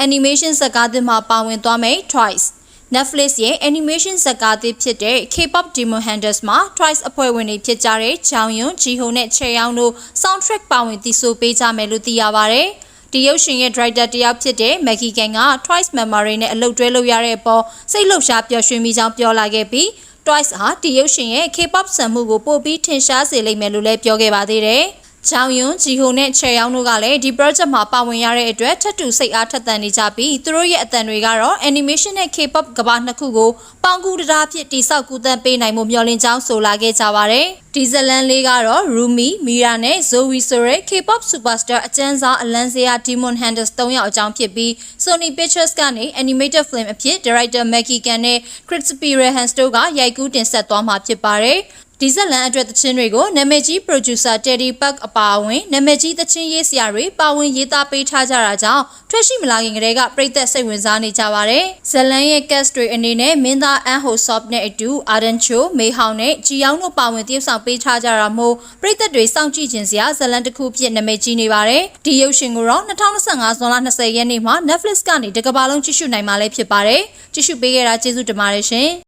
animation ဇာတ်ကားသစ်မှာပါဝင်သွားမယ် Twice Netflix ရဲ့ animation ဇာတ်ကားသစ်ဖြစ်တဲ့ K-pop Demon Hunters မှာ Twice အဖွဲ့ဝင်တွေဖြစ်ကြတဲ့ Jang Yoon, Jihoon နဲ့ Chaeyoung တို့ soundtrack ပါဝင်တည်ဆိုပေးကြမယ်လို့သိရပါတယ်။ဒီရုပ်ရှင်ရဲ့ director တယောက်ဖြစ်တဲ့ Maggie Gang က Twice member နဲ့အလုပ်တွဲလုပ်ရတဲ့အပေါ်စိတ်လှုပ်ရှားပျော်ရွှင်မိကြောင်းပြောလာခဲ့ပြီး Twice ဟာဒီရုပ်ရှင်ရဲ့ K-pop ဆန်မှုကိုပိုပြီးထင်ရှားစေလိမ့်မယ်လို့လည်းပြောခဲ့ပါသေးတယ်။ Jang Yoon, Jihoon နဲ့ Chaeyoung တို့ကလည်းဒီ project မှာပါဝင်ရတဲ့အတွက်ထပ်တူစိတ်အားထက်သန်နေကြပြီးသူတို့ရဲ့အသံတွေကတော့ animation နဲ့ K-pop ကမ္ဘာနှစ်ခုကိုပေါင်းကူးတရားဖြစ်တိဆောက်ကူးသန်းပေးနိုင်မှုမျှော်လင့်ကြောင်းဆိုလာခဲ့ကြပါတယ်။ဒီဇလန်လေးကတော့ Rumi, Mira နဲ့ Zoe ဆိုတဲ့ K-pop superstar အကျဉ်းစားအလန်းစရာ Demon Hunters 3 ယောက်အကြောင်းဖြစ်ပြီး Sony Pictures ကနေ animated film အဖြစ် director Maggie Gang နဲ့ Crispy Rehans တို့ကရိုက်ကူးတင်ဆက်သွားမှာဖြစ်ပါတယ်။ဒီဇလန်အတွက်သချင်းတွေကိုနာမည်ကြီး producer Teddy Park အပါအဝင်နာမည်ကြီးသချင်းရေးဆရာတွေပါဝင်ရေးသားပေးထားကြတာကြောင့်ထွက်ရှိမလာခင်ကတည်းကပရိသတ်စိတ်ဝင်စားနေကြပါတယ်။ဇလန်ရဲ့ cast တွေအနေနဲ့မင်းသား An Ho Sop နဲ့အတူ Arden Cho, မေဟောင်နဲ့ကြည်ယောင်းတို့ပါဝင်တရုပ်ဆောင်ပေးထားကြတာမို့ပရိသတ်တွေစောင့်ကြည့်ခြင်းစရာဇလန်တစ်ခုဖြစ်နာမည်ကြီးနေပါတယ်။ဒီရုပ်ရှင်ကိုတော့2025ဇွန်လ20ရက်နေ့မှာ Netflix ကနေတကမ္ဘာလုံးကြည့်ရှုနိုင်မှာလည်းဖြစ်ပါတယ်။ကြည့်ရှုပေးခဲ့တာကျေးဇူးတင်ပါတယ်ရှင်။